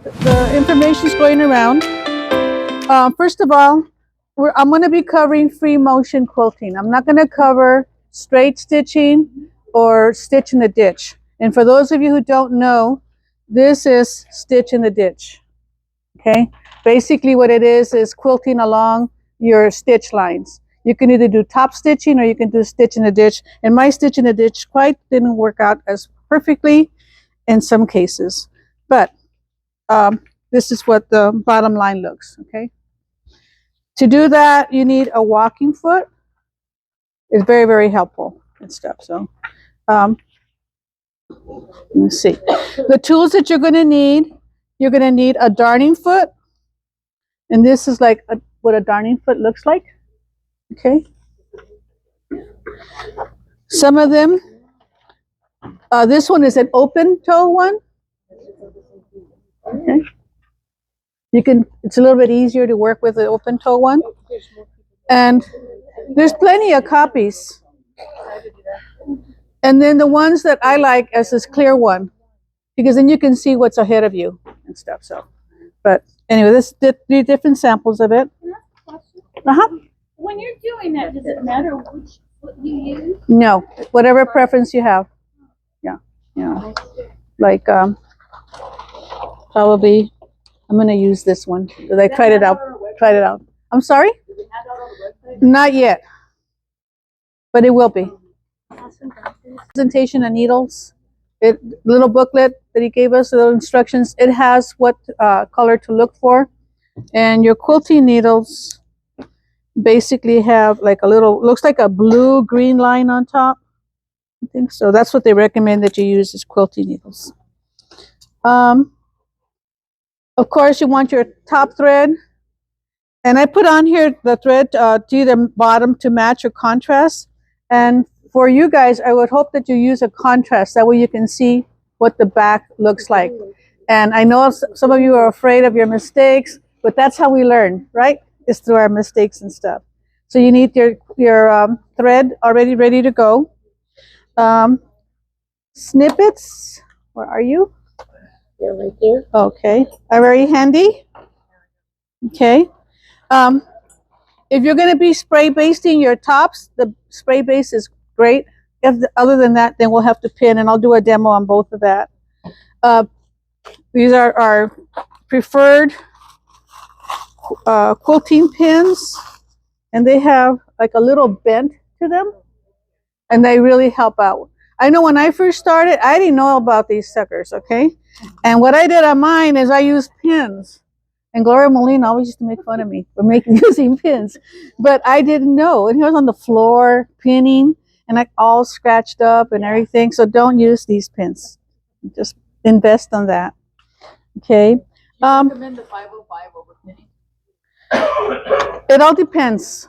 the information is going around. First of all, I'm going to be covering free motion quilting. I'm not going to cover straight stitching or stitch in the ditch. And for those of you who don't know, this is stitch in the ditch. Okay, basically what it is quilting along your stitch lines. You can either do top stitching or you can do stitch in the ditch. And my stitch in the ditch quite didn't work out as perfectly in some cases. But this is what the bottom line looks, okay? To do that, you need a walking foot. It's very, very helpful and stuff. So let's see. The tools that you're going to need, you're going to need a darning foot. And this is like what a darning foot looks like. Okay. Some of them, this one is an open toe one. Okay. It's a little bit easier to work with the open toe one. And there's plenty of copies. And then the ones that I like is this clear one, because then you can see what's ahead of you and stuff. So, but anyway, this three different samples of it. When you're doing that, does it matter which foot you use? No, whatever preference you have. Yeah, yeah. Like probably I'm gonna use this one because I tried it out. I'm sorry? Not yet, but it will be. Presentation of needles. Little booklet that he gave us, little instructions. It has what color to look for, and your quilting needles basically have like a little, looks like a blue-green line on top. I think so. That's what they recommend that you use is quilting needles. Of course, you want your top thread. And I put on here the thread to either bottom to match or contrast. And for you guys, I would hope that you use a contrast. That way you can see what the back looks like. And I know some of you are afraid of your mistakes, but that's how we learn, right? Is through our mistakes and stuff. So you need your thread already ready to go. Snippets, where are you? They're right there. Okay, are very handy. Okay. If you're going to be spray basting your tops, the spray base is great. Other than that, then we'll have to pin, and I'll do a demo on both of that. These are our preferred quilting pins, and they have like a little bend to them, and they really help out. I know when I first started, I didn't know about these suckers, okay? And what I did on mine is I used pins. And Gloria Molina always used to make fun of me for using pins. But I didn't know. And he was on the floor pinning, and I all scratched up and everything. So don't use these pins. Just invest on that. Okay. Do you recommend the 505 over pinning? It all depends.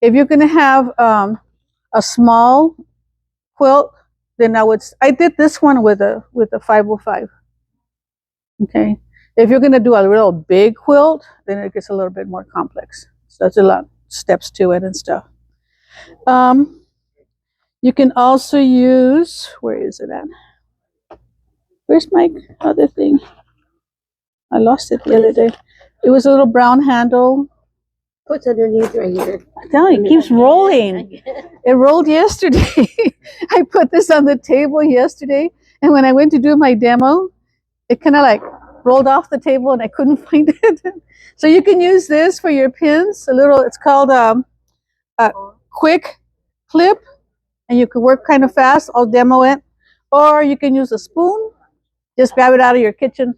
If you're going to have a small quilt, then I did this one with a 505. Okay. If you're going to do a real big quilt, then it gets a little bit more complex. So there's a lot of steps to it and stuff. You can also use, where is it at? Where's my other thing? I lost it the other day. It was a little brown handle. What's underneath right here? I'm telling you, it keeps rolling. It rolled yesterday. I put this on the table yesterday, and when I went to do my demo, it kind of like rolled off the table and I couldn't find it. So you can use this for your pins. It's called a quick clip, and you can work kind of fast. I'll demo it. Or you can use a spoon. Just grab it out of your kitchen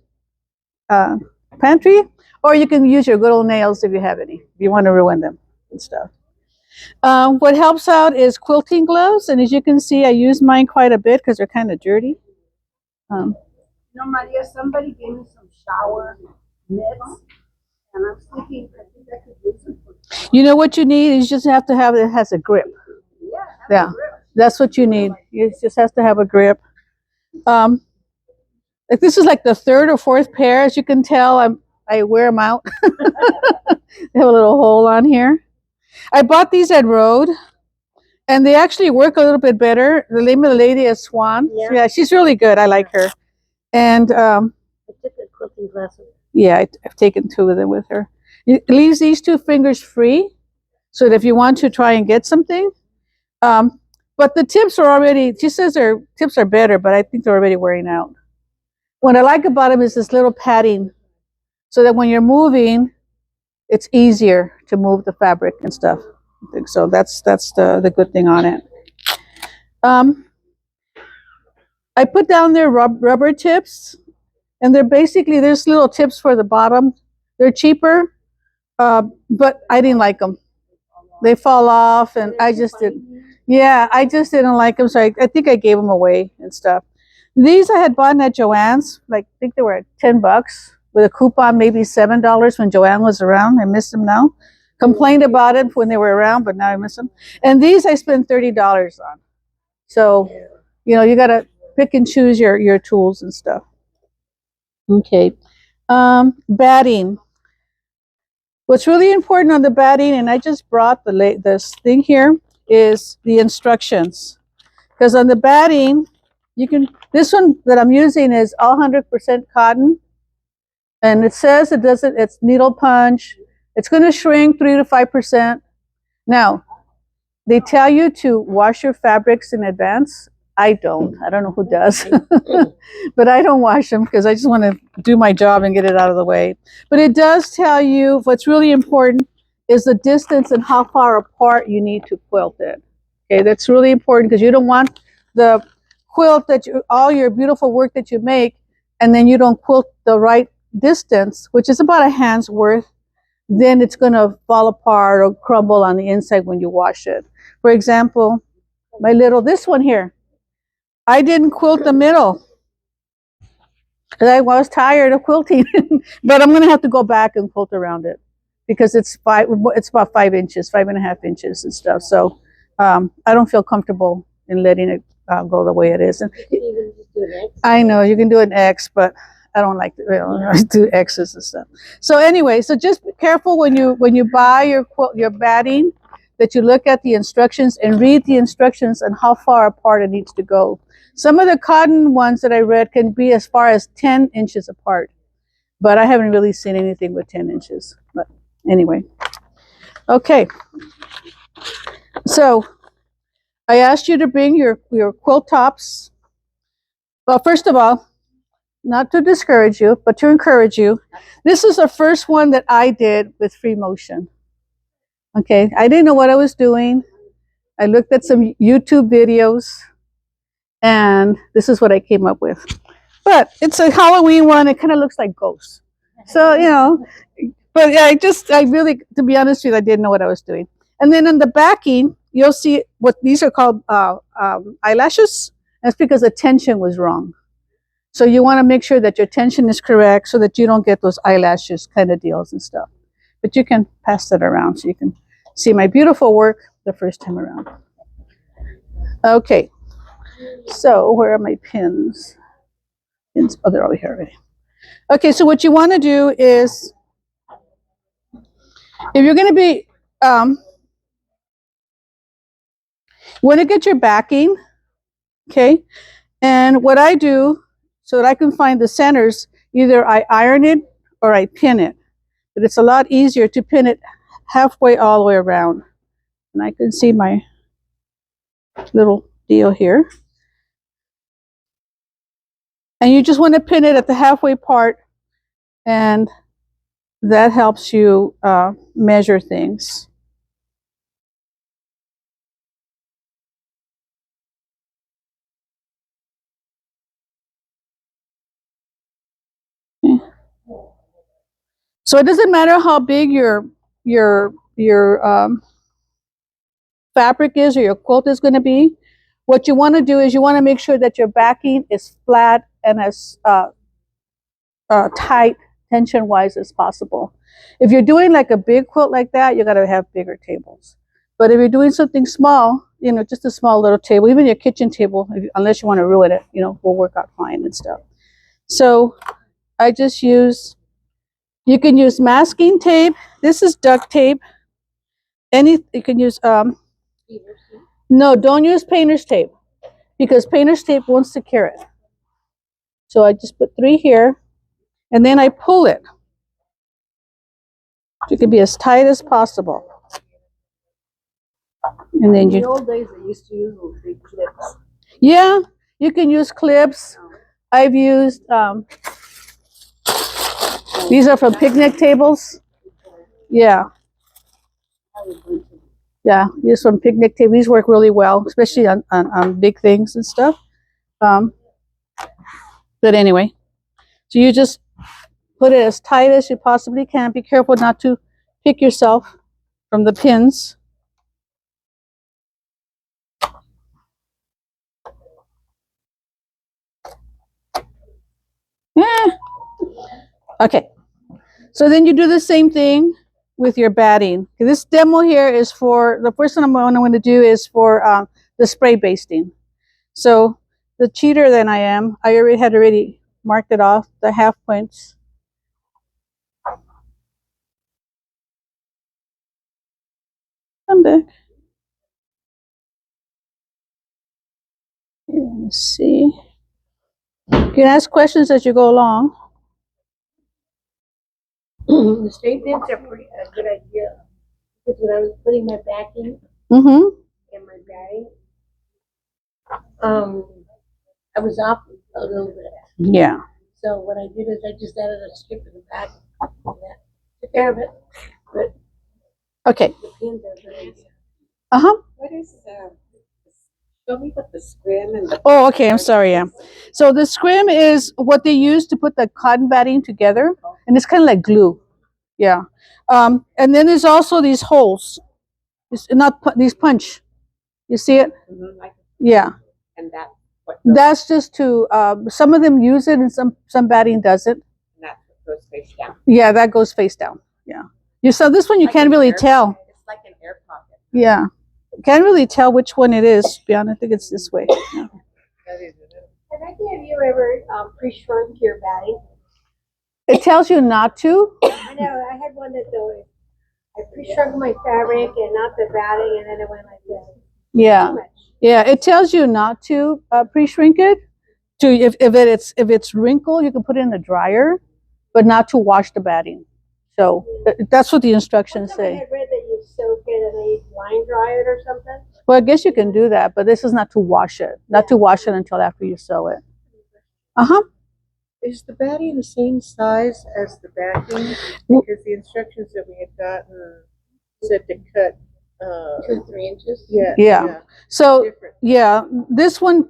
pantry. Or you can use your good old nails if you have any, if you want to ruin them and stuff. What helps out is quilting gloves. And as you can see, I use mine quite a bit because they're kind of dirty. No, Maria, somebody gave me some shower mitts, and I'm thinking I think I could use them. You know what you need is just have to have it has a grip. Yeah, that's what you need. It just has to have a grip. Like this is like the third or fourth pair. As you can tell, I wear them out. They have a little hole on here. I bought these at Rode, and they actually work a little bit better. The name of the lady is Swan. Yeah, she's really good. I like her. And took a quilting class. Yeah, I've taken 2 of them with her. It leaves these 2 fingers free, so that if you want to try and get something, but the tips are already. She says their tips are better, but I think they're already wearing out. What I like about them is this little padding, so that when you're moving, it's easier to move the fabric and stuff. I think so. That's the good thing on it. I put down their rubber tips, and they're basically there's little tips for the bottom. They're cheaper, but I didn't like them. They fall off, and I just didn't. Yeah, I just didn't like them, so I think I gave them away and stuff. These I had bought at Joann's, like I think they were $10 with a coupon, maybe $7 when Joanne was around. I miss them now. Complained about it when they were around, but now I miss them. And these I spent $30 on. So, you gotta pick and choose your tools and stuff. Okay, batting. What's really important on the batting, and I just brought this thing here, is the instructions. Because on the batting, this one that I'm using is all 100% cotton. And it says it's needle punch. It's going to shrink 3 to 5%. Now, they tell you to wash your fabrics in advance. I don't know who does, but I don't wash them because I just want to do my job and get it out of the way. But it does tell you what's really important is the distance and how far apart you need to quilt it. Okay, that's really important because you don't want the quilt all your beautiful work that you make, and then you don't quilt the right distance, which is about a hand's worth. Then it's going to fall apart or crumble on the inside when you wash it. For example, this one here, I didn't quilt the middle because I was tired of quilting, but I'm going to have to go back and quilt around it because it's about 5 inches, 5.5 inches and stuff. So I don't feel comfortable in letting it go the way it is. And You can just do an X. I know you can do an X, but I don't like to do X's and stuff. So anyway, so just be careful when you buy your batting, that you look at the instructions and read the instructions and how far apart it needs to go. Some of the cotton ones that I read can be as far as 10 inches apart, but I haven't really seen anything with 10 inches. But anyway, okay. So I asked you to bring your quilt tops. Well, first of all, not to discourage you, but to encourage you. This is the first one that I did with free motion. Okay, I didn't know what I was doing. I looked at some YouTube videos, and this is what I came up with. But it's a Halloween one. It kind of looks like ghosts. So, but I really, to be honest with you, I didn't know what I was doing. And then on the backing, you'll see what these are called eyelashes. That's because the tension was wrong. So you want to make sure that your tension is correct so that you don't get those eyelashes kind of deals and stuff. But you can pass that around so you can see my beautiful work the first time around. Okay, so where are my pins? Oh, they're over here already. Okay, so what you want to do is, if you're going to be, want to get your backing, okay? And what I do, so that I can find the centers, either I iron it or I pin it. But it's a lot easier to pin it halfway all the way around. And I can see my little deal here. And you just want to pin it at the halfway part, and that helps you measure things. Okay. So it doesn't matter how big your fabric is or your quilt is going to be. What you want to do is you want to make sure that your backing is flat and as tight tension-wise as possible. If you're doing like a big quilt like that, you got to have bigger tables. But if you're doing something small, just a small little table, even your kitchen table, unless you want to ruin it, will work out fine and stuff. So I just use, you can use masking tape. This is duct tape. You can use, no, don't use painter's tape because painter's tape won't secure it. So I just put 3 here. And then I pull it. It can be as tight as possible. And then In the you, old days, they used to use those big clips. yeah, you can use clips. I've used, these are from picnic tables. Yeah. Yeah, use from picnic tables. These work really well, especially on big things and stuff. But anyway, so you just put it as tight as you possibly can. Be careful not to pick yourself from the pins. Yeah. Okay. So then you do the same thing with your batting. This demo here is for, the first one I'm going to do is for the spray basting. So the cheater that I am, I had already marked it off, the half points. Come back. Let's see. You can ask questions as you go along. The straight bits are pretty a good idea. Because when I was putting my backing Mm-hmm. and my batting, I was off a little bit. Yeah. So what I did is I just added a strip in the back. And that took care of it. But Okay. the pins are very. Uh-huh. What is show me what the scrim and the Oh, okay. I'm sorry. Yeah. So the scrim is what they use to put the cotton batting together, and it's kind of like glue. Yeah. And then there's also these holes. It's not these punch. You see it? like Yeah. and that what That's just to. Some of them use it, and some batting doesn't. and that's what goes face down. Yeah, that goes face down. Yeah. You saw this one. You Like can't an really air- tell. It's like an air pocket. Yeah. Can't really tell which one it is. To be honest, I think it's this way. Yeah. That is it. Have any of you ever pre-shrunk your batting? It tells you not to. I know. I had one that though I pre-shrunk my fabric and not the batting, and then it went like this. Yeah. Too much. Yeah. It tells you not to pre-shrink it. To if it's wrinkled, you can put it in the dryer, but not to wash the batting. So that's what the instructions I say. had read that you soak it and then you line dry it or something. Well, I guess you can do that, but this is not to wash it. Not to wash it until after you sew it. Uh-huh. Is the batting the same size as the backing? Because the instructions that we had gotten said to cut 2 to 3 inches. Yeah. So different. yeah, this one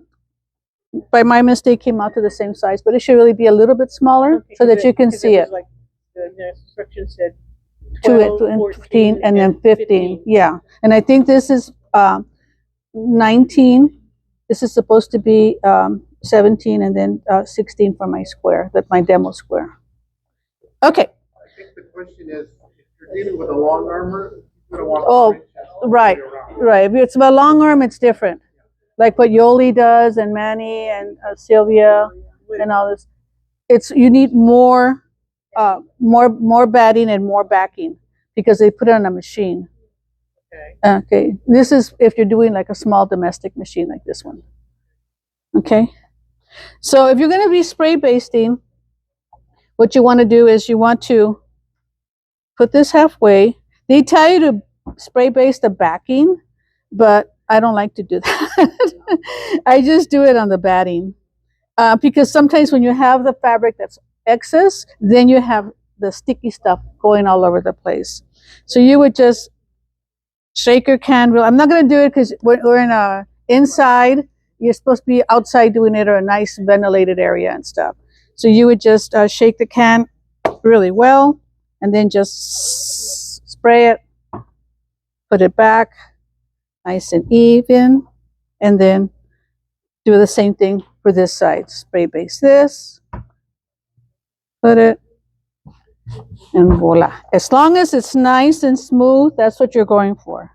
by my mistake came out to the same size, but it should really be a little bit smaller Okay, so that 'cause you can because see it. was like the instruction said 12, 15, and then 15. Yeah. And I think this is 19. This is supposed to be 17 and then 16 for my square, that my demo square. Okay. I think the question is, if you're dealing with a long armor, you're gonna want Oh, 4 inches all the way right. around. Right. If it's a long arm, it's different. Like what Yoli does and Manny and Sylvia and all this. You need more batting and more backing because they put it on a machine. Okay. Okay. This is if you're doing like a small domestic machine like this one. Okay. So if you're going to be spray basting, what you want to do is you want to put this halfway. They tell you to spray baste the backing, but I don't like to do that. I just do it on the batting because sometimes when you have the fabric that's excess, then you have the sticky stuff going all over the place. So you would just shake your can. I'm not going to do it because we're in a inside. You're supposed to be outside doing it or a nice ventilated area and stuff. So you would just shake the can really well and then just spray it, put it back nice and even, and then do the same thing for this side. Spray base this, put it, and voila. As long as it's nice and smooth, that's what you're going for.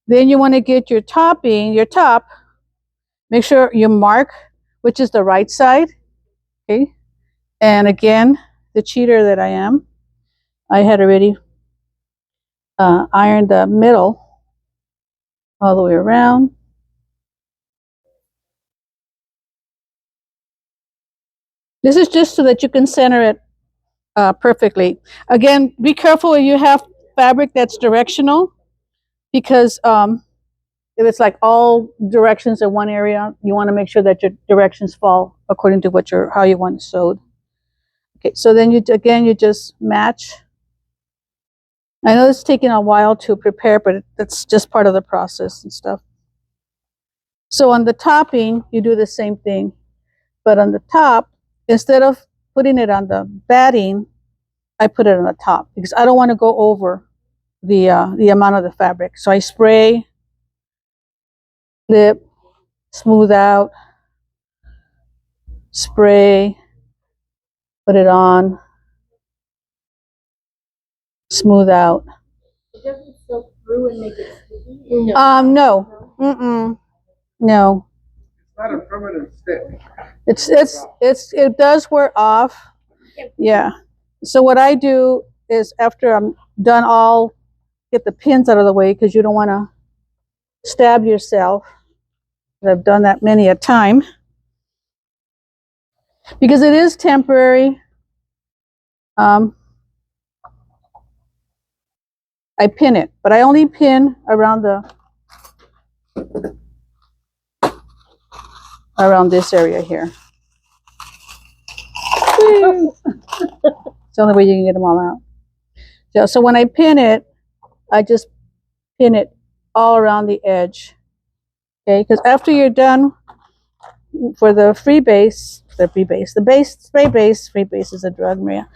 Then you want to get your topping, your top. Make sure you mark which is the right side. Okay. And again, the cheater that I am, I had already ironed the middle all the way around. This is just so that you can center it perfectly. Again, be careful if you have fabric that's directional, because if it's like all directions in one area, you want to make sure that your directions fall according to how you want it sewed. Okay, so then you just match. I know it's taking a while to prepare, but that's just part of the process and stuff. So on the topping, you do the same thing, but on the top, instead of putting it on the batting, I put it on the top because I don't want to go over the amount of the fabric. So I spray, flip, smooth out, spray, put it on, smooth out. It doesn't soak through and make it sticky. No, no. It's not a permanent stick. It does wear off. Yeah. So what I do is after I'm done, get the pins out of the way because you don't want to stab yourself. I've done that many a time because it is temporary. I pin it, but I only pin around this area here. It's the only way you can get them all out. So when I pin it, I just pin it all around the edge. Okay, because after you're done for the spray base is a drug, Maria.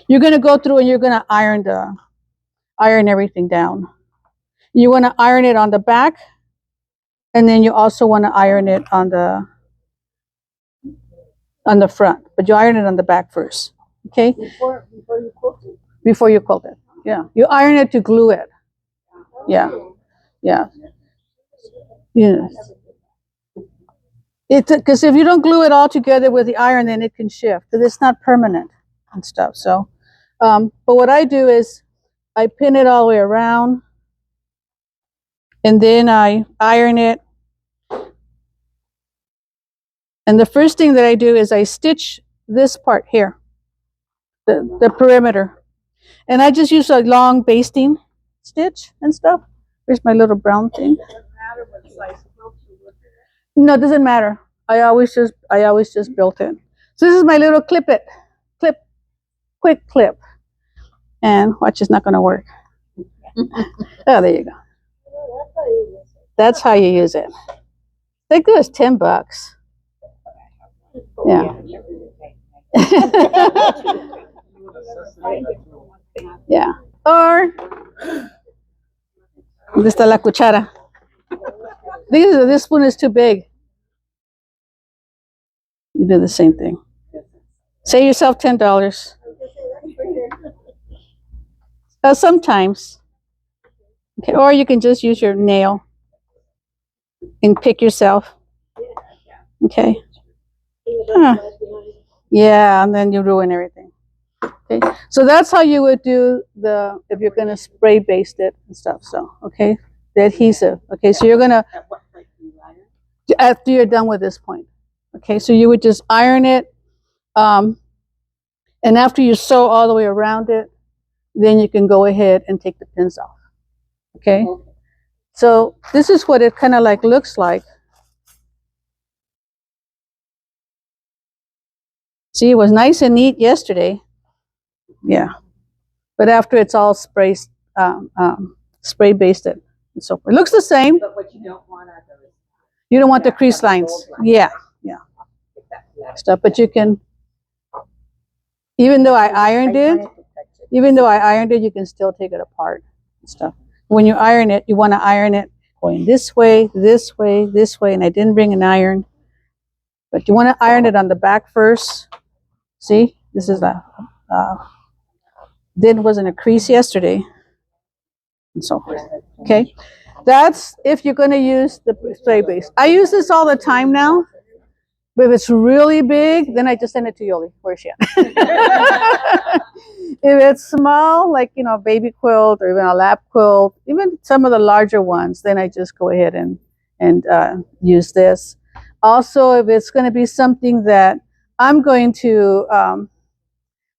You're going to go through and you're going to iron everything down. You want to iron it on the back, and then you also want to iron it on the front, but you iron it on the back first. Okay, Before you cook it. before you quilt it. Yeah, you iron it to glue it. Yeah. Because if you don't glue it all together with the iron, then it can shift because it's not permanent and stuff. So, but what I do is I pin it all the way around, and then I iron it. And the first thing that I do is I stitch this part here, the perimeter, and I just use a long basting stitch and stuff. Here's my little brown thing. No, it doesn't matter. I always just built it. So this is my little quick clip. And watch, it's not going to work. Oh, there you go. That's how you use it. I think it was $10. Yeah. Yeah. Or this está la cuchara. This spoon is too big. You do the same thing. Save yourself $10. Sometimes. Okay, or you can just use your nail and pick yourself. Okay. Yeah, and then you ruin everything. Okay, so that's how you would do if you're going to spray baste it and stuff. So, okay, the adhesive. Okay, so you're going to, after you're done with this point. Okay, so you would just iron it. And after you sew all the way around it, then you can go ahead and take the pins off. Okay, so this is what it kind of like looks like. See, it was nice and neat yesterday. Yeah, but after it's all spray basted and so forth, it looks the same. But what you don't want are those. You don't want the crease lines. Yeah, stuff. But you can, even though I ironed it, you can still take it apart and stuff. When you iron it, you want to iron it going this way, this way, this way. And I didn't bring an iron, but you want to iron it on the back first. See, this is wasn't a crease yesterday, and so forth. Okay, that's if you're going to use the spray base. I use this all the time now, but if it's really big, then I just send it to Yoli. Where's she at? If it's small, like a baby quilt or even a lap quilt, even some of the larger ones, then I just go ahead and use this. Also, if it's going to be something that I'm going to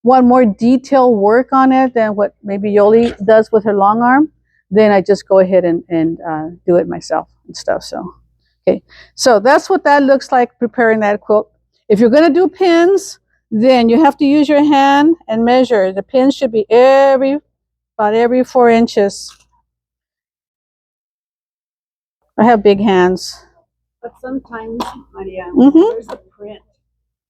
want more detailed work on it than what maybe Yoli does with her long arm, then I just go ahead and do it myself and stuff. So, okay. So that's what that looks like preparing that quilt. If you're going to do pins, then you have to use your hand and measure. The pins should be about every 4 inches. I have big hands. But sometimes, Maria, Mhm. there's a print,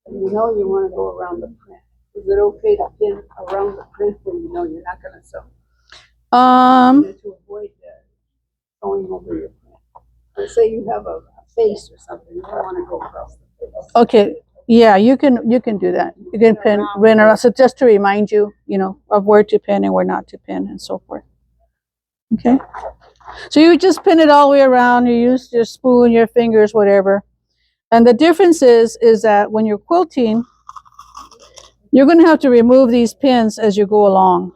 and you know you want to go around the print. Is it okay to pin around the print when you know you're not going to sew? To avoid going over your print. Or say you have a face or something, you don't want to go across the face. Okay. Yeah, you can do that. You can pin around. So just to remind you, of where to pin and where not to pin and so forth. Okay. So you just pin it all the way around. You use your spoon, your fingers, whatever. And the difference is that when you're quilting, you're going to have to remove these pins as you go along.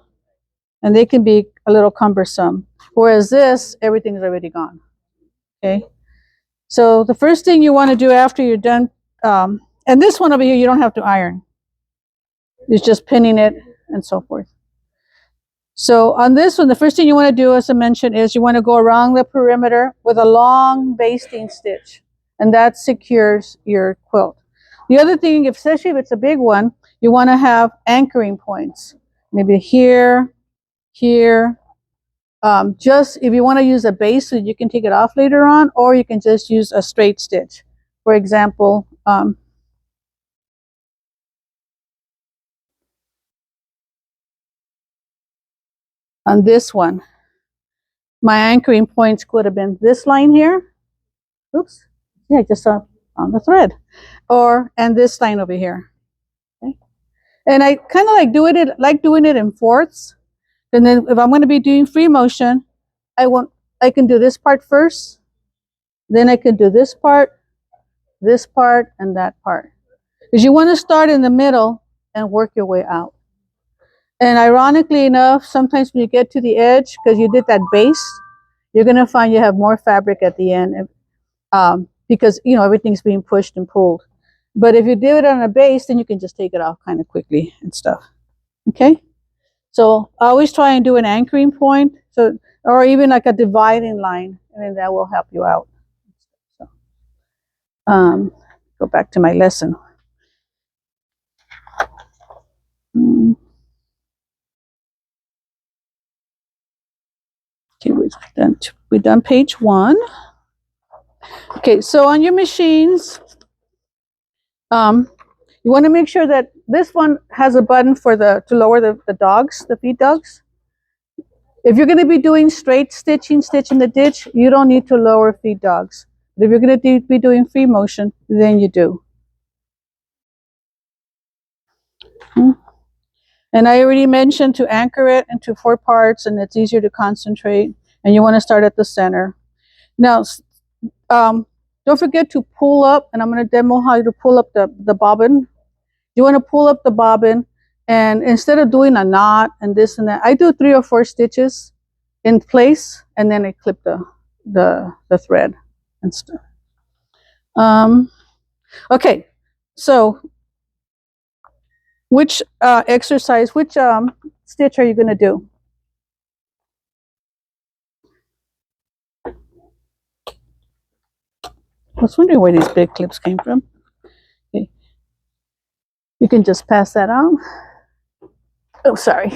And they can be a little cumbersome. Whereas this, everything's already gone. Okay. So the first thing you want to do after you're done, and this one over here, you don't have to iron. It's just pinning it and so forth. So on this one, the first thing you want to do, as I mentioned, is you want to go around the perimeter with a long basting stitch, and that secures your quilt. The other thing, especially if it's a big one, you want to have anchoring points. Maybe here, here. Just if you want to use a base so you can take it off later on, or you can just use a straight stitch. For example, on this one, my anchoring points could have been this line here. Oops. Yeah, just on the thread. And this line over here. Okay. And I kind of like doing it in fourths. And then if I'm going to be doing free motion, I can do this part first. Then I can do this part, and that part. Because you want to start in the middle and work your way out. And ironically enough, sometimes when you get to the edge, because you did that base, you're going to find you have more fabric at the end. Because everything's being pushed and pulled. But if you do it on a base, then you can just take it off kind of quickly and stuff. Okay, so I always try and do an anchoring point, or even like a dividing line, and then that will help you out. So, go back to my lesson. Okay, we've done page 1. Okay, so on your machines, you want to make sure that this one has a button to lower the feed dogs. If you're going to be doing straight stitch in the ditch, you don't need to lower feed dogs. But if you're going to be doing free motion, then you do. And I already mentioned to anchor it into 4 parts, and it's easier to concentrate. And you want to start at the center. Now, don't forget to pull up, and I'm going to demo how to pull up the bobbin. You want to pull up the bobbin, and instead of doing a knot and this and that, I do 3 or 4 stitches in place, and then I clip the thread and stuff. Okay, so which exercise, which stitch are you going to do? I was wondering where these big clips came from. Okay. You can just pass that on. Oh, sorry.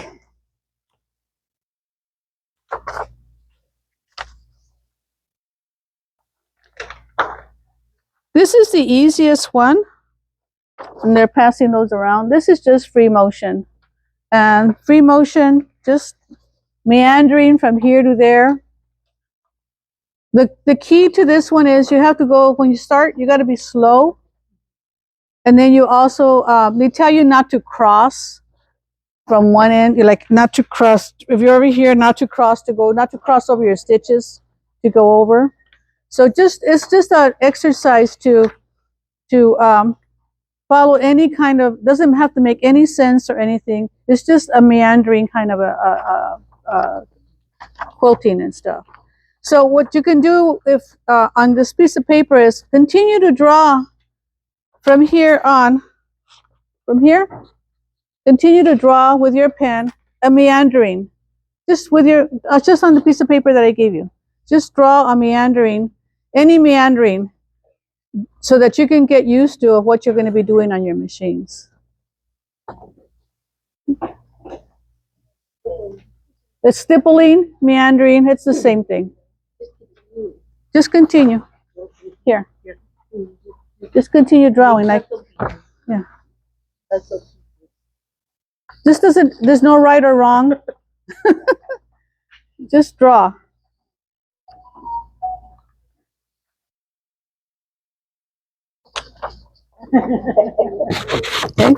This is the easiest one, and they're passing those around. This is just free motion. And free motion, just meandering from here to there. The key to this one is you have to go, when you start, you got to be slow. And then you also, they tell you not to cross from one end. You're like, not to cross, if you're over here, not to cross over your stitches to go over. So it's just an exercise to follow any kind of, doesn't have to make any sense or anything. It's just a meandering kind of a quilting and stuff. So what you can do if on this piece of paper is continue to draw from here on, from here, continue to draw with your pen a meandering, just with your, just on the piece of paper that I gave you. Just draw a meandering, any meandering, so that you can get used to what you're going to be doing on your machines. The stippling, meandering, it's the same thing. Just continue. Here. Just continue drawing like, yeah. This doesn't, there's no right or wrong. Just draw. Okay.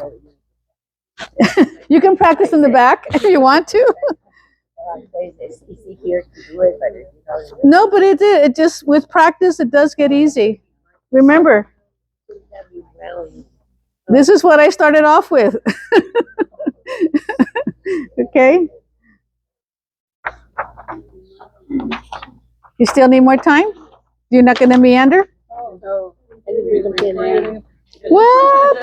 You can practice in the back if you want to. It's easy here to do it, but No, but it just, with practice, it does get easy. Remember, this is what I started off with. Okay. You still need more time? You're not going to meander? What?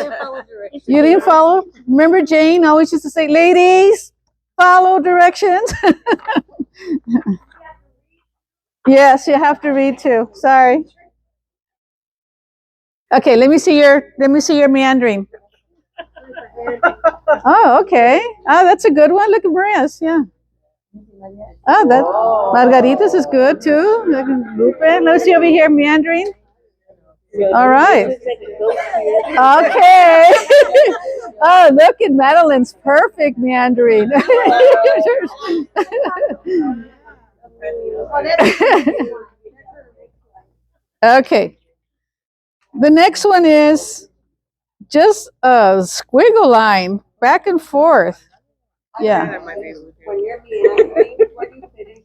You didn't follow? Remember Jane always used to say, ladies, follow directions. Yes, you have to read too. Sorry. Okay, let me see your meandering. Oh, okay. Oh, that's a good one. Look at Maria's. Yeah. Oh, that Margarita's is good too. Let me see over here, meandering. All right. Okay. Oh, look at Madeline's perfect meandering. Okay. The next one is just a squiggle line back and forth. Yeah. when you're meandering, what do you finish?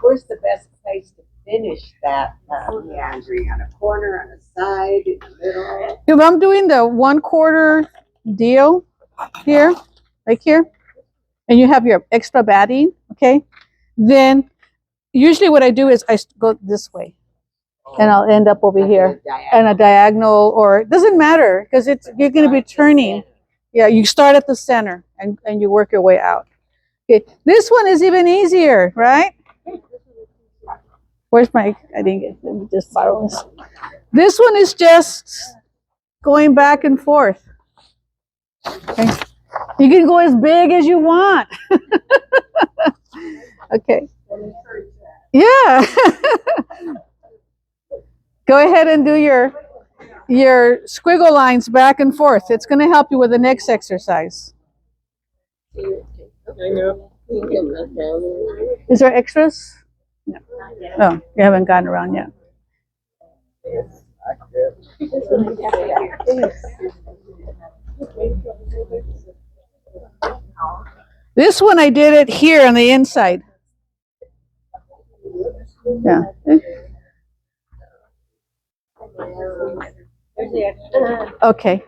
Where's the best place to finish that meandering? On a corner, on a side, in the middle? If I'm doing the 1/4 deal here, like here, and you have your extra batting, okay, then usually what I do is I go this way, and I'll end up over here and a diagonal, or it doesn't matter because you're going to be turning. Yeah, you start at the center and you work your way out. Okay, this one is even easier, right? Where's my, I didn't get, let me just borrow this. This one is just going back and forth. Okay. You can go as big as you want. Okay. Yeah. Go ahead and do your squiggle lines back and forth. It's going to help you with the next exercise. Is there extras? No. Oh, you haven't gotten around yet. This one I did it here on the inside. Yeah. Okay.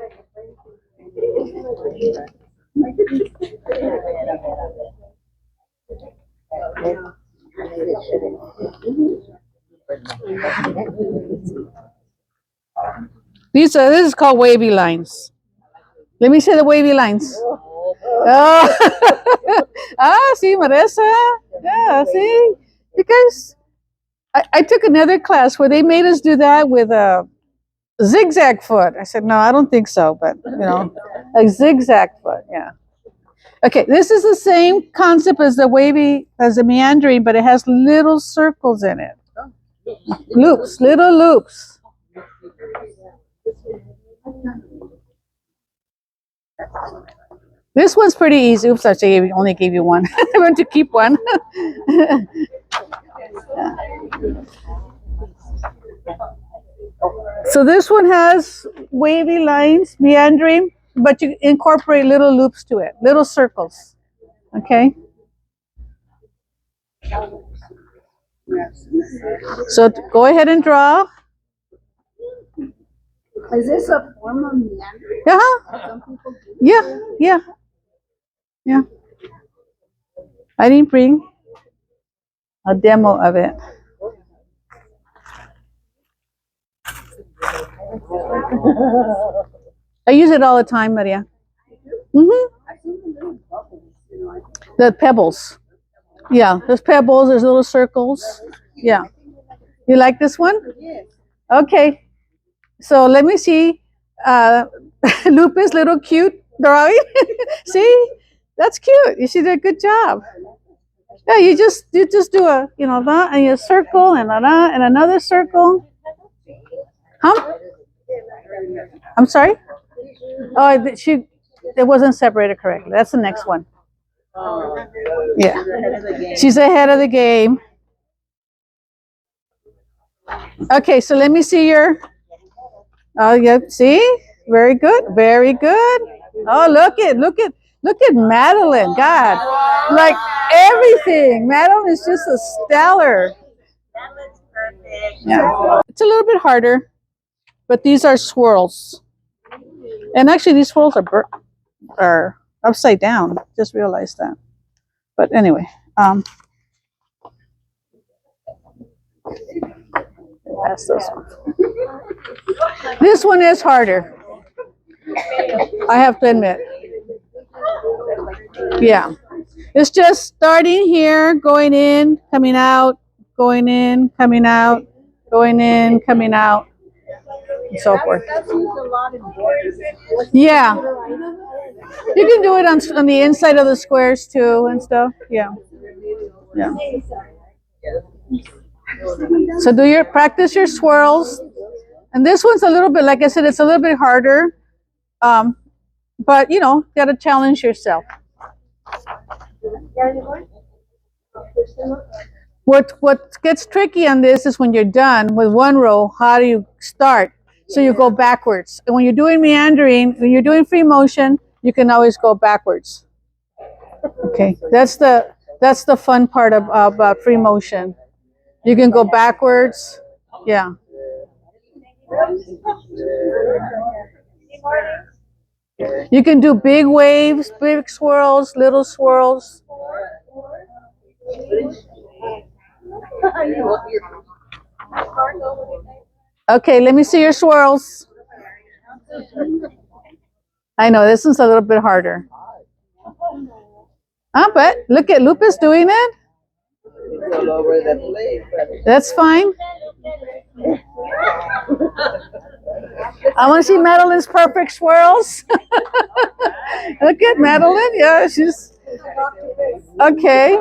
This is called wavy lines. Let me see the wavy lines. Oh. Ah, see, Marissa. Yeah, see, you guys. I took another class where they made us do that with a zigzag foot. I said, no, I don't think so, but you know, a zigzag foot, yeah. Okay, this is the same concept as the wavy, as the meandering, but it has little circles in it. Loops, little loops. This one's pretty easy. Oops, I only gave you one. I want to keep one. So this one has wavy lines, meandering, but you incorporate little loops to it, little circles. Okay? So go ahead and draw. Is this a form of meandering? Yeah. Yeah. I didn't bring a demo of it. I use it all the time, Maria. The pebbles. Yeah, there's pebbles, there's little circles. Yeah. You like this one? Okay. So let me see. Lupus, little cute drawing. See? That's cute. You did a good job. Yeah, you just do a that and you circle and that and another circle. Huh? I'm sorry? Oh, it wasn't separated correctly. That's the next one. Yeah. She's ahead of the game. Okay, so let me see your. Oh, yeah. See, very good, very good. Oh, look at Madeline. God, like everything. Madeline is just a stellar. Yeah, it's a little bit harder, but these are swirls, and actually these swirls are upside down. Just realized that. But anyway, pass this one. This one is harder. I have to admit. Yeah. It's just starting here, going in, coming out, going in, coming out, going in, coming out, and so forth. Yeah. You can do it on the inside of the squares too and stuff. Yeah. Yeah. So practice your swirls. And this one's a little bit, like I said, it's a little bit harder. But you gotta challenge yourself. What gets tricky on this is when you're done with one row, how do you start? So you go backwards. And when you're doing meandering, when you're doing free motion, you can always go backwards. Okay, that's the fun part about free motion. You can go backwards. Yeah. You can do big waves, big swirls, little swirls. Okay, let me see your swirls. I know this one's a little bit harder. But look at Lupus doing it. That's fine. I want to see Madeline's perfect swirls. Look at Madeline. Yeah, she's okay.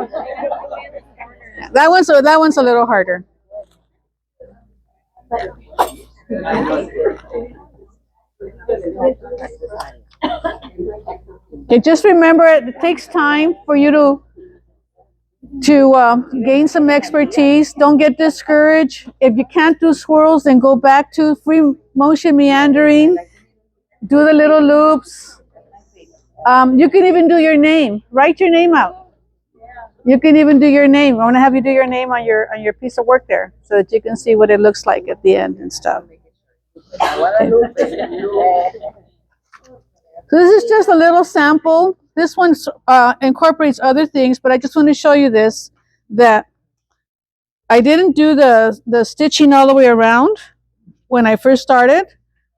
That one's a little harder. Okay, just remember it takes time for you to gain some expertise. Don't get discouraged. If you can't do swirls, then go back to free motion meandering. Do the little loops. You can even do your name. Write your name out. You can even do your name. I want to have you do your name on your piece of work there, so that you can see what it looks like at the end and stuff. Okay. So this is just a little sample. This one incorporates other things, but I just want to show you this, that I didn't do the stitching all the way around when I first started.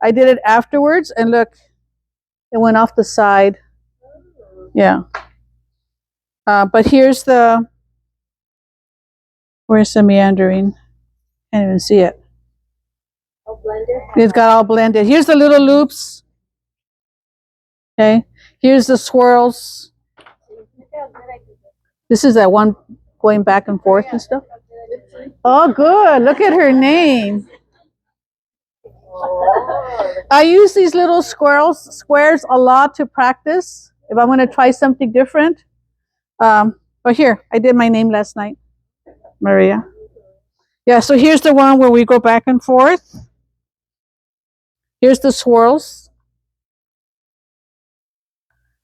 I did it afterwards, and look, it went off the side. Yeah. But where's the meandering? Can't even see it. It's got all blended. Here's the little loops. Okay. Here's the swirls. This is that one going back and forth and stuff. Oh, good. Look at her name. I use these little squares a lot to practice if I'm going to try something different. But here, I did my name last night, Maria. Yeah, so here's the one where we go back and forth. Here's the swirls.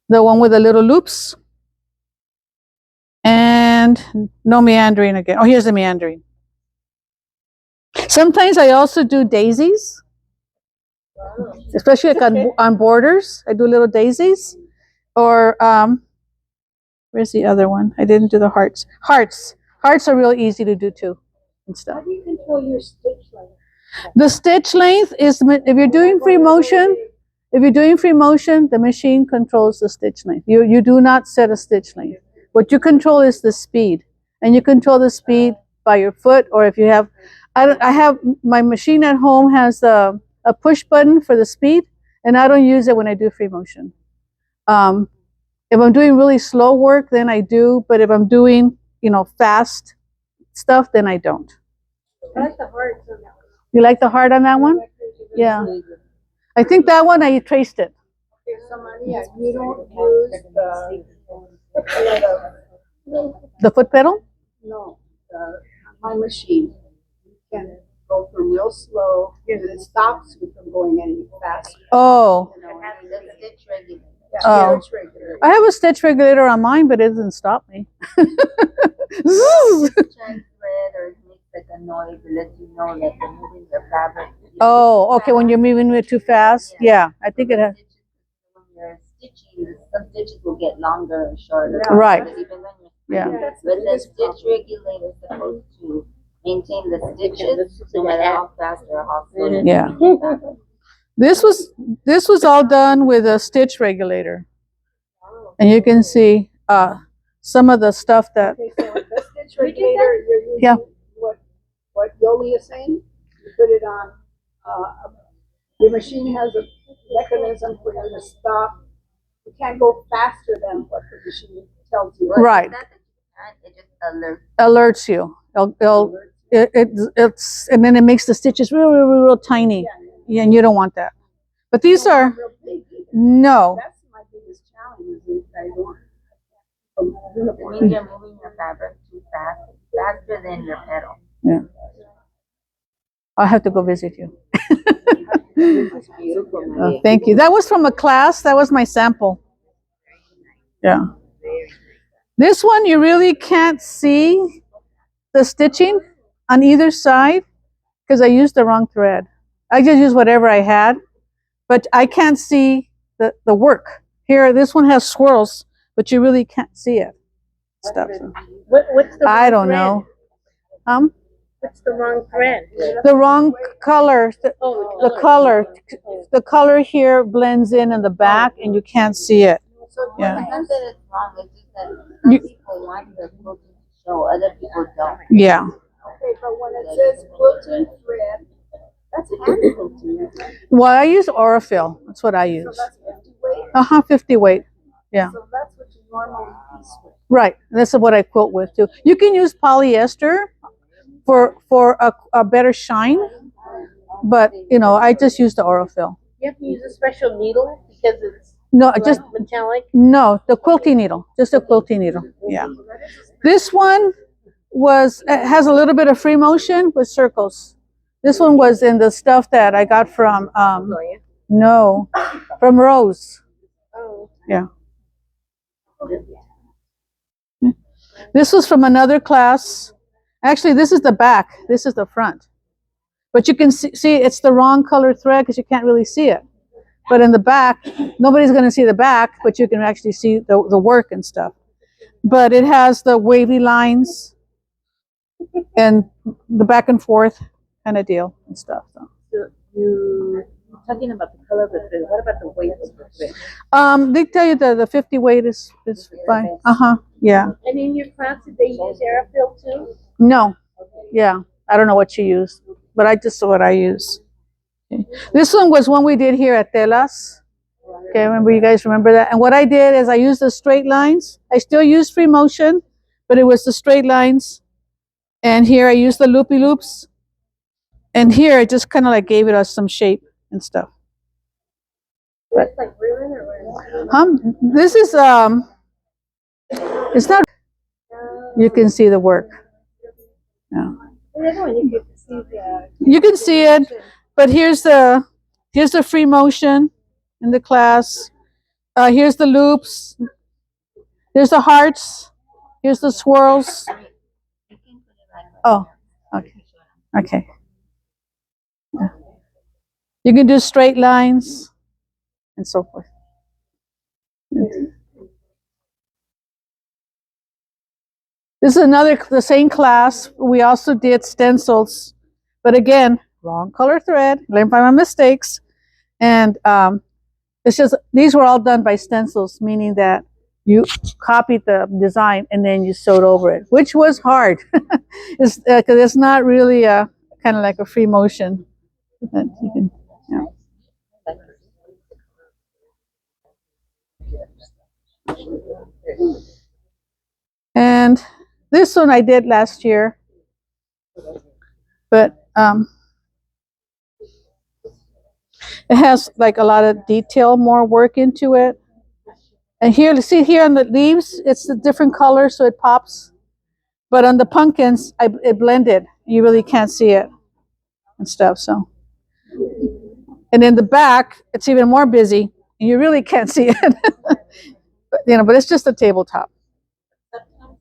The one with the little loops. And no meandering again. Oh, here's the meandering. Sometimes I also do daisies, especially like on borders. I do little daisies. Or, where's the other one? I didn't do the hearts. Hearts are real easy to do too and stuff. How do you control your stitch length? The stitch length is, if you're doing free motion, the machine controls the stitch length. You do not set a stitch length. What you control is the speed, and you control the speed by your foot, or if you have, I have my machine at home has a push button for the speed, and I don't use it when I do free motion. If I'm doing really slow work, then I do, but if I'm doing, fast stuff, then I don't. I like the hearts on that one. You like the heart on that one? Yeah. I think that one I traced it. Okay, so Maria, you don't use The foot pedal? no, my machine. You can go from real slow, and it stops you from going any faster. Oh, You know, and The stitch regulator. yeah, Oh. stitch regulator. I have a stitch regulator on mine, but it doesn't stop me. Zzz. Thread or it makes like a noise to let you know that you're moving your fabric. Oh, okay, when you're moving it too fast? Yeah, I think it has. When you're stitching, some stitches will get longer and shorter. Right. But even when you're Yeah. But the stitch regulator is supposed to maintain the stitches no matter how fast or how slow. you Yeah. move the fabric. This was all done with a stitch regulator. And you can see some of the stuff that, Okay, so the stitch regulator, you're using Yeah. what Yoli is saying. You put it on. Your machine has a mechanism for you to stop. You can't go faster than what the machine tells you. Right. Not that you can't, it just alerts. alerts you. It's and then it makes the stitches real tiny. Yeah, and you don't want that. But these are, Real big either. no. That's my biggest challenge. Is that I don't. It means you're moving your fabric too fast, faster than your pedal. Yeah. I'll have to go visit you. This is beautiful, Maria. Thank you. That was from a class. That was my sample. Yeah. This one, you really can't see the stitching on either side because I used the wrong thread. I just used whatever I had, but I can't see the work. Here, this one has swirls, but you really can't see it. Stuff. So. What's the I wrong don't thread? know. What's the wrong thread? The wrong color. Oh, The color here blends in the back, and you can't see it. Yeah. It's not that it's wrong, it's just that some You- people want the quilting to show, other people don't. Yeah. Okay, but when it says quilting thread, that's hand quilting. Isn't it? Well, I use Aurifil. That's what I So use. that's 50 weight. 50 weight. Yeah. So that's what you normally piece with. Right. That's what I quilt with too. You can use polyester for a better shine, but I just use the Aurifil. you have to use a special needle because it's No, just metallic. no, the quilting needle, just a quilting needle. Yeah. This one has a little bit of free motion with circles. This one was in the stuff that I got from no, from Rose. Oh. Yeah. This was from another class. Actually, this is the back. This is the front. But you can see it's the wrong color thread because you can't really see it. But in the back, nobody's going to see the back, but you can actually see the work and stuff. But it has the wavy lines and the back and forth kind of deal and stuff. So. You're talking about the color of the thread. What about the weight of the thread? They tell you the 50 weight is fine. Yeah. And in your class, did they use Airfill too? No. Yeah. I don't know what you use, but I just what I use. Okay. This one was one we did here at Telas. Okay, remember you guys remember that? And what I did is I used the straight lines. I still use free motion, but it was the straight lines. And here I used the loopy loops. And here I just kind of like gave it us some shape and stuff. But like ribbon or This is it's not. You can see the work. Yeah. the other one you could see the You can see it, but here's the free motion in the class. Here's the loops. There's the hearts. Here's the swirls. Oh, okay. Okay. Yeah. You can do straight lines and so forth. This is the same class. We also did stencils, but again, wrong color thread, learn by my mistakes. And it's just, these were all done by stencils, meaning that you copied the design and then you sewed over it, which was hard. It's because it's not really a kind of like a free motion that you can, yeah. And this one I did last year, but it has like a lot of detail, more work into it. And here, see here on the leaves, it's a different color, so it pops. But on the pumpkins, it blended. You really can't see it and stuff. So, and in the back, it's even more busy. And you really can't see it. But, you know, but it's just a tabletop. Sometimes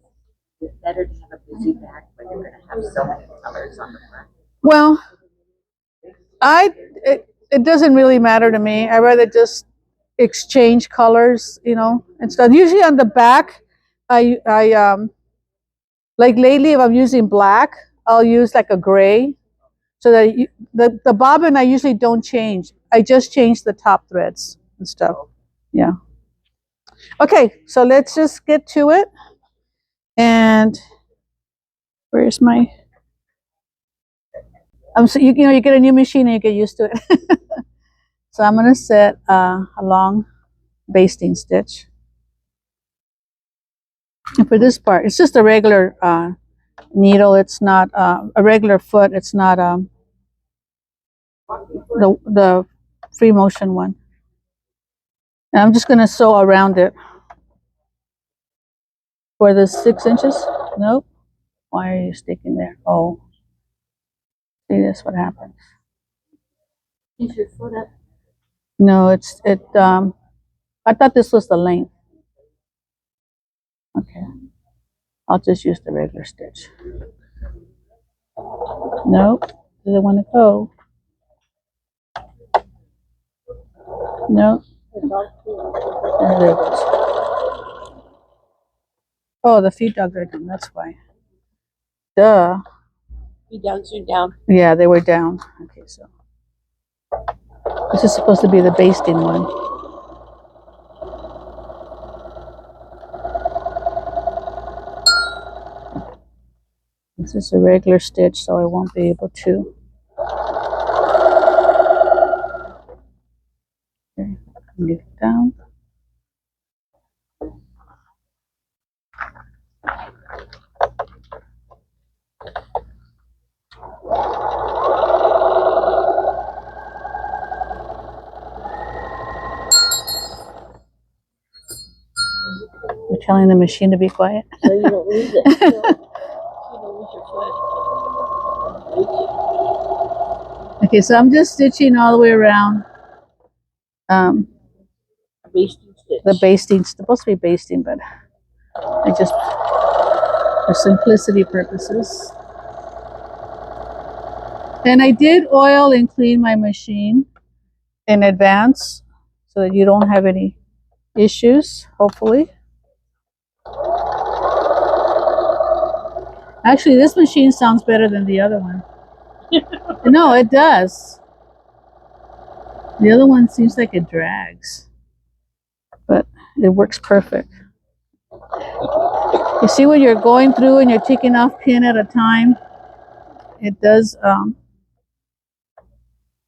it's better to have a busy back when you're gonna have so many colors on the front. Well, it doesn't really matter to me. I rather just exchange colors, you know, and stuff. Usually on the back, I like lately if I'm using black, I'll use like a gray, so that the bobbin I usually don't change. I just change the top threads and stuff. Yeah. Okay, so let's just get to it. And where's my? So you know, you get a new machine and you get used to it. So I'm gonna set a long basting stitch. And for this part, it's just a regular needle. It's not a regular foot. It's not the free motion one. And I'm just gonna sew around it for the 6 inches. Nope. Why are you sticking there? Oh, see, that's what happens. Is your foot up? No, I thought this was the length. Okay, I'll just use the regular stitch. Nope, doesn't want to go. Nope. And there it goes. Oh, the feet dug are down, that's why. Duh. Feet dogs are down. Yeah, they were down. Okay, so this is supposed to be the basting one. This is a regular stitch, so I won't be able to. Okay, get it down. We're telling the machine to be quiet. So you don't lose it. You don't lose your foot. Okay, so I'm just stitching all the way around. A basting stitch. The basting, supposed to be basting, but I just, for simplicity purposes. And I did oil and clean my machine in advance so that you don't have any issues, hopefully. Actually, this machine sounds better than the other one. No, it does. The other one seems like it drags, but it works perfect. You see what you're going through and you're taking off pin at a time? It does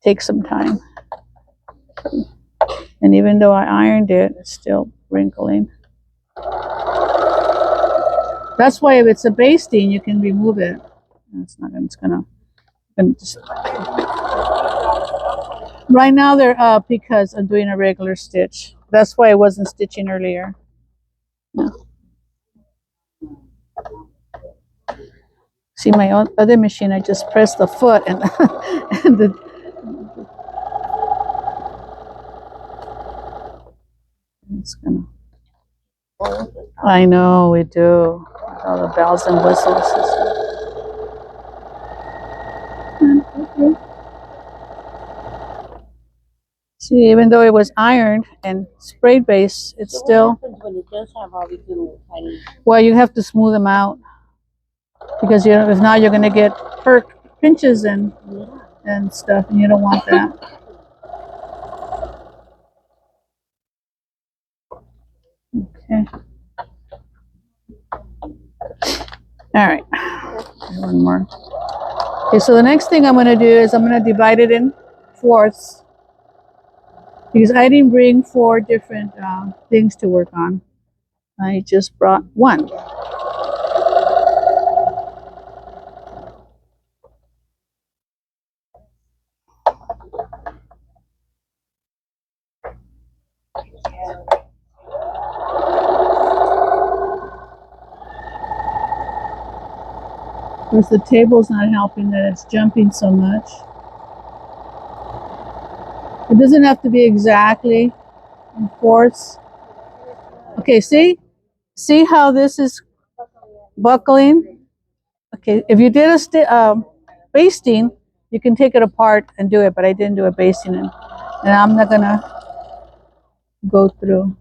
take some time. And even though I ironed it, it's still wrinkling. That's why if it's a basting, you can remove it. It's not. It's gonna just. Right now they're up because I'm doing a regular stitch. That's why I wasn't stitching earlier. No. See my other machine, I just press the foot and, and it's gonna. I know we do. All the bells and whistles. See, even though it was ironed and sprayed base, it's So still. what happens when it does have all these little tiny? Well, you have to smooth them out because if not, you're going to get pinches and and stuff, and you don't want that. Okay. All right. One more. Okay, so the next thing I'm going to do is I'm going to divide it in fourths because I didn't bring 4 different things to work on. I just brought 1. Because the table's not helping that it's jumping so much. It doesn't have to be exactly in fourths. Okay, see? See how this is buckling? Okay, if you did a basting, you can take it apart and do it, but I didn't do a basting, and I'm not gonna go through.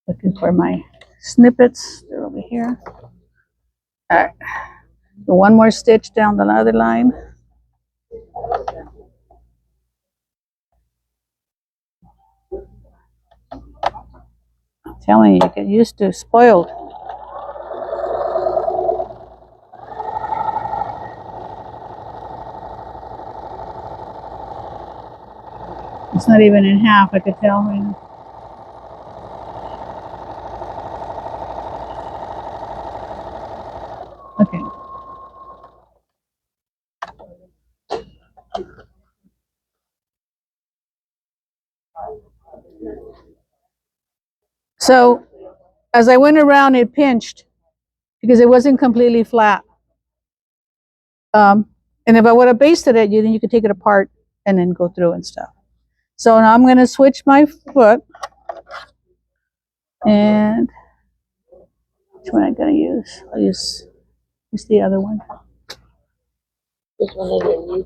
Looking for my snippets. They're over here. All right. So 1 more stitch down the other line. I'm telling you, you get used to spoiled. It's not even in half, I could tell right now. Okay. So as I went around, it pinched because it wasn't completely flat. And if I would have basted it, then you could take it apart and then go through and stuff. So now I'm going to switch my foot. And which one am I going to use? I'll use the other one. This one I didn't use.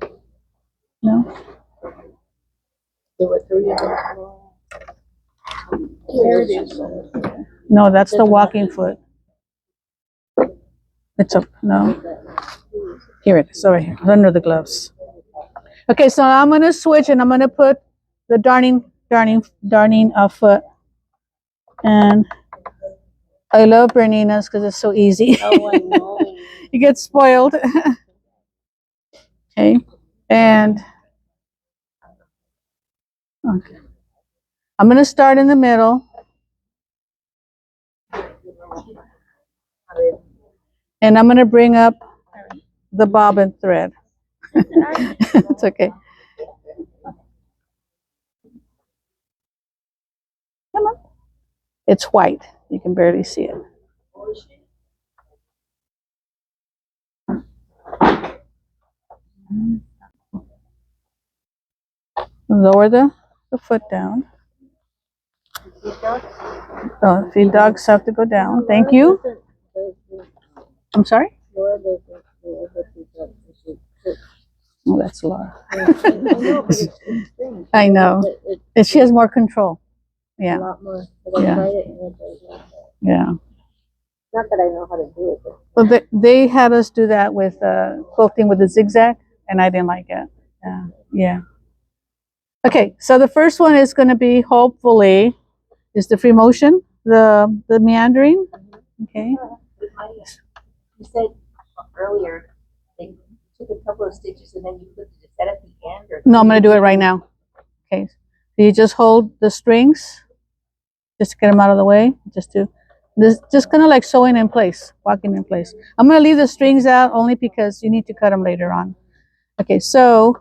No? There were 3 of them. There it is. No, that's the walking foot. It's up. No. Here it is. Over here. Under the gloves. Okay, so I'm going to switch and I'm going to put the darning foot. And I love Bernina's because it's so easy. Oh, I know. You get spoiled. Okay. And okay. I'm going to start in the middle. And I'm going to bring up the bobbin thread. It's okay. Come on. It's white. You can barely see it. Lower the foot down. Oh, feed dogs have to go down. Thank you. I'm sorry? Oh, that's Laura. I know. And she has more control. Yeah. A lot more. Yeah. Yeah. Not that I know how to do it, but Well, they had us do that with quilting with the zigzag, and I didn't like it. Yeah. Yeah. Okay, so the first one is going to be, hopefully, is the free motion, the meandering. Okay. you said earlier they took a couple of stitches and then you put the set at the end, or No, I'm going to do it right now. Okay. So you just hold the strings, just to get them out of the way. Just kind of like sewing in place, walking in place. I'm going to leave the strings out only because you need to cut them later on. Okay, so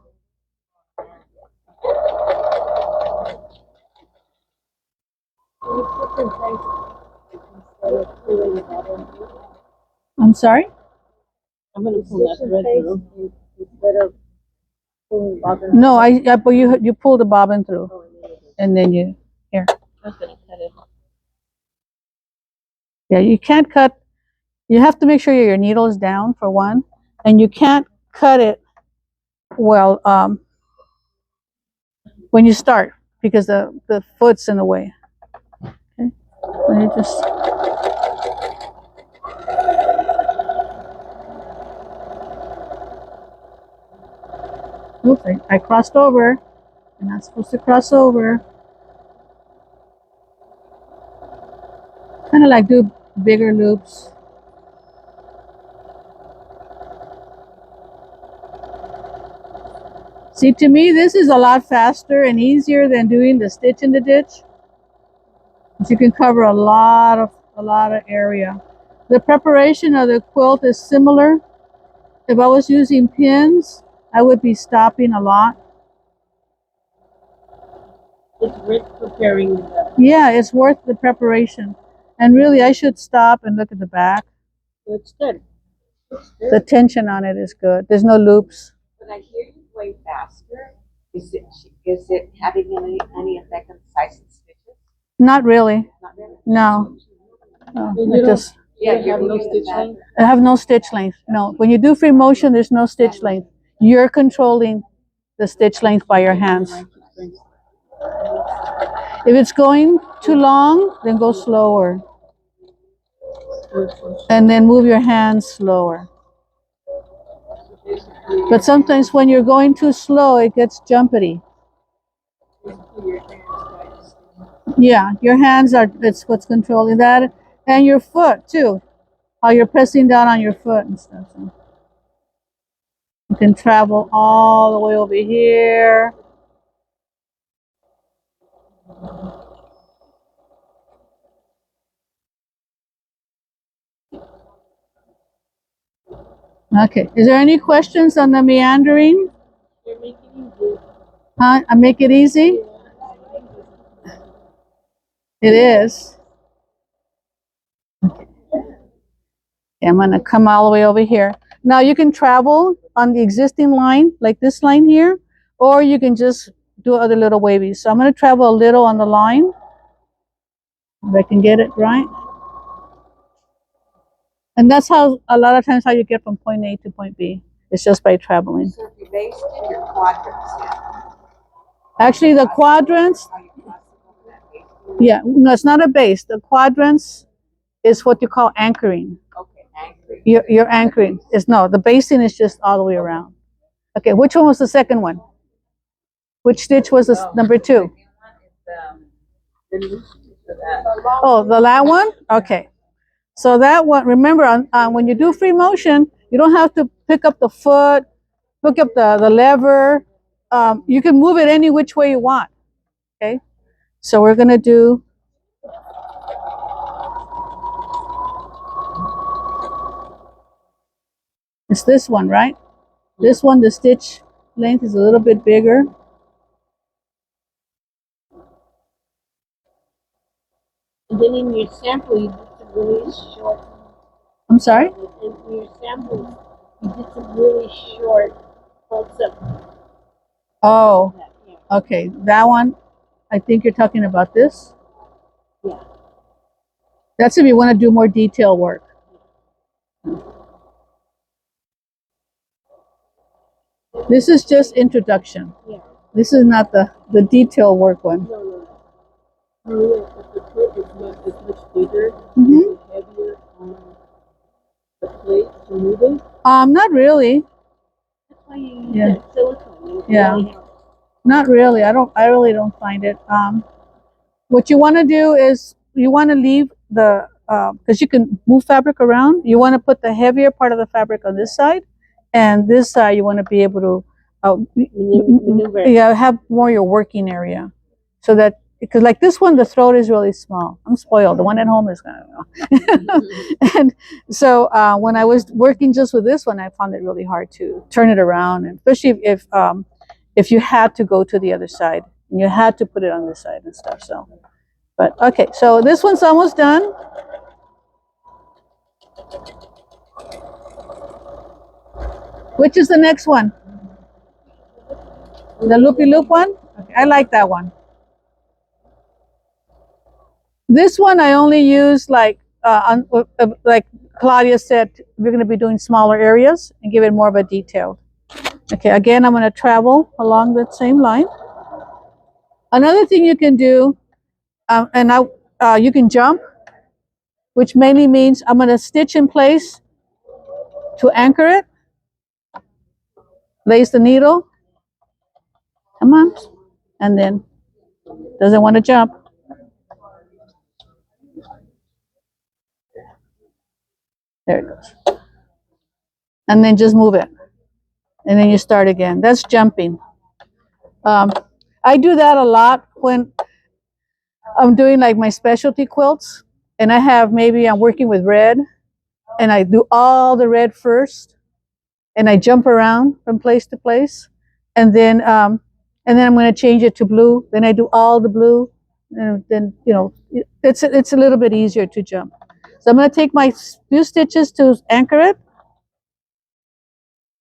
I'm sorry? I'm gonna pull that thread through instead of pulling bobbin. No, but you pull the bobbin through, and then you here. I'm gonna cut it. Yeah, you can't cut. You have to make sure your needle is down for one, and you can't cut it well when you start because the foot's in the way. Okay, so you just Oops, I crossed over. I'm not supposed to cross over. Kind of like do bigger loops. See, to me, this is a lot faster and easier than doing the stitch in the ditch. You can cover a lot of area. The preparation of the quilt is similar. If I was using pins, I would be stopping a lot. It's worth preparing the, Yeah, it's worth the preparation. And really, I should stop and look at the back. it's good. It's good. The tension on it is good. There's no loops. When I hear you going faster, is it having any effect on the size of the stitches? Not really. Not really. No. No, it just Yeah, You you're have no moving stitch it length? I have no stitch length. No. When you do free motion, there's no stitch length. You're controlling the stitch length by your hands. If it's going too long, then go slower. And then move your hands slower. But sometimes when you're going too slow, it gets jumpity. Yeah, your hands are, that's what's controlling that. And your foot too. How you're pressing down on your foot and stuff. So you can travel all the way over here. Okay. Is there any questions on the meandering? You're making it good. Huh? I make it easy? It is. Okay, I'm going to come all the way over here. Now you can travel on the existing line, like this line here, or you can just do other little wavies. So I'm going to travel a little on the line, if I can get it right. And that's how, a lot of times, how you get from point A to point B. It's just by traveling. So if you based in your quadrants, Actually, the quadrants, how you cross over that base? yeah, no, it's not a base. The quadrants is what you call anchoring. Okay, anchoring. You're anchoring. It's no, the basing is just all the way around. Okay, which one was the second one? Which stitch was the number 2? Oh, the that one? Okay. So that one, remember, when you do free motion, you don't have to pick up the foot, pick up the lever. You can move it any which way you want. Okay. So we're going to do. It's this one, right? This one, the stitch length is a little bit bigger. And then in your sample, you did some really short. I'm sorry? In your sample, you did some really short close-up. Oh, okay. That one, I think you're talking about this. Yeah. That's if you want to do more detail work. This is just introduction. Yeah. This is not the detail work one. No. Maria, if the foot is much bigger, Mhm. is it heavier on the plate to move it? Not really. That's why you use Yeah. that silicone. It Yeah. really helps. Not really. I really don't find it. What you want to do is you want to leave the, because you can move fabric around. You want to put the heavier part of the fabric on this side, and this side you want to be able to, Maneuver. yeah, have more your working area, so that, because like this one, the throat is really small. I'm spoiled. The one at home is kind of, and so when I was working just with this one, I found it really hard to turn it around, and especially if you had to go to the other side and you had to put it on this side and stuff. So, but okay, so this one's almost done. Which is the next one? The loopy loop one? Okay, I like that one. This one I only use like Claudia said, we're going to be doing smaller areas and give it more of a detail. Okay, again, I'm going to travel along that same line. Another thing you can do, you can jump, which mainly means I'm going to stitch in place to anchor it, place the needle, Come on. And then doesn't want to jump. There it goes. And then just move it. And then you start again. That's jumping. I do that a lot when I'm doing like my specialty quilts. And I have maybe I'm working with red. And I do all the red first. And I jump around from place to place. And then I'm going to change it to blue. Then I do all the blue. And then, it's a little bit easier to jump. So I'm going to take my few stitches to anchor it.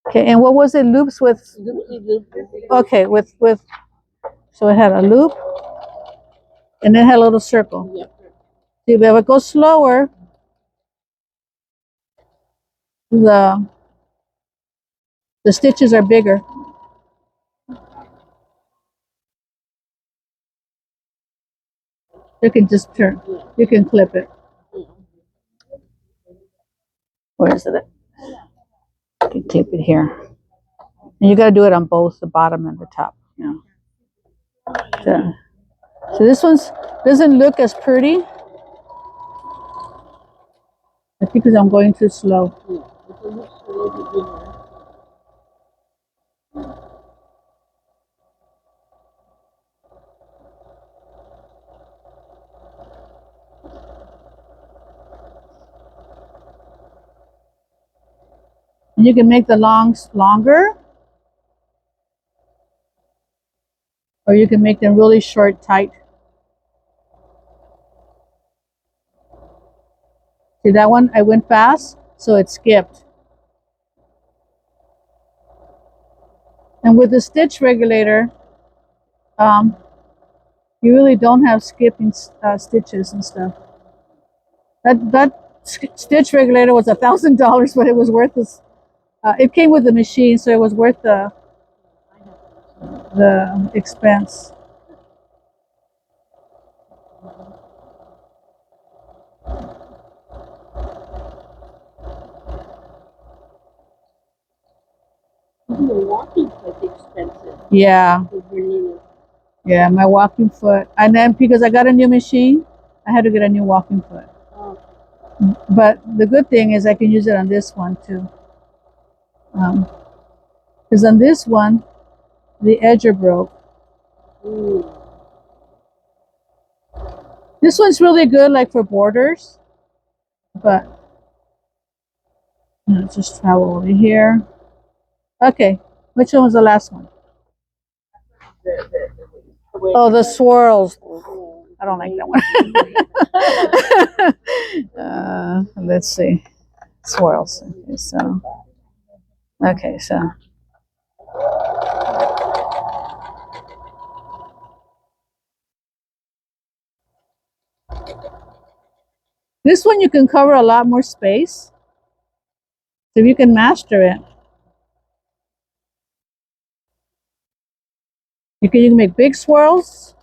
Okay, and what was it? Loops with? Okay, with so it had a loop, and then it had a little circle. See, if it goes slower, the stitches are bigger. You can just turn. You can clip it. Where is it? You can clip it here. And you got to do it on both the bottom and the top. So this one doesn't look as pretty. I think because I'm going too slow. And you can make the longs longer, or you can make them really short, tight. See that one? I went fast, so it skipped. And with the stitch regulator, you really don't have skipping stitches and stuff. That stitch regulator was $1,000, but it was worth this. It came with the machine, so it was worth the expense. Your walking foot's expensive. Yeah. Yeah, my walking foot. And then because I got a new machine, I had to get a new walking foot. Oh. But the good thing is I can use it on this one too. Because on this one, the edger broke. This one's really good like for borders. But let's just travel over here. Okay, which one was the last one? Oh, the swirls. I don't like that one. Let's see. Swirls. Okay, so. This one you can cover a lot more space. So if you can master it. You can make big swirls.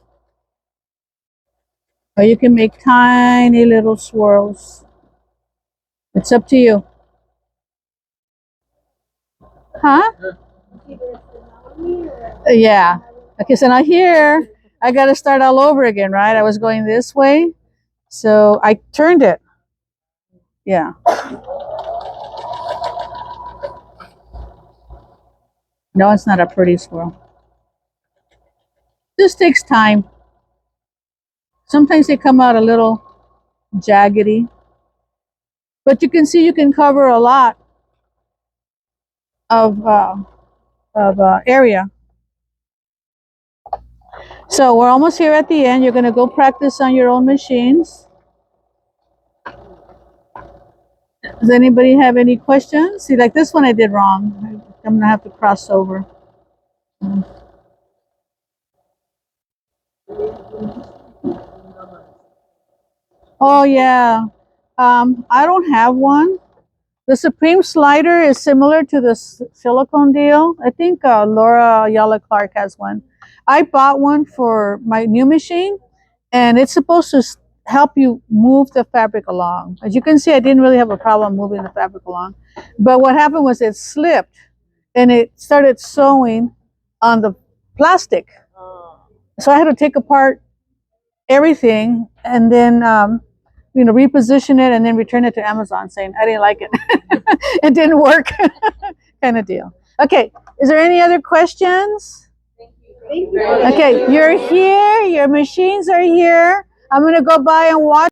Or you can make tiny little swirls. It's up to you. Huh? Yeah. Okay, so now here, I got to start all over again, right? I was going this way. So I turned it. Yeah. No, it's not a pretty swirl. This takes time. Sometimes they come out a little jaggedy. But you can see you can cover a lot of area. So we're almost here at the end. You're going to go practice on your own machines. Does anybody have any questions? See, like this one I did wrong. I'm going to have to cross over. Oh, yeah. I don't have one. The Supreme slider is similar to the silicone deal. I think Laura Ayala Clark has one. I bought one for my new machine, and it's supposed to help you move the fabric along. As you can see, I didn't really have a problem moving the fabric along. But what happened was it slipped, and it started sewing on the plastic. Oh. So I had to take apart everything and then reposition it and then return it to Amazon saying I didn't like it. It didn't work. Kind of deal. Okay, is there any other questions? Thank you. Okay, you're here, your machines are here. I'm gonna go by and watch.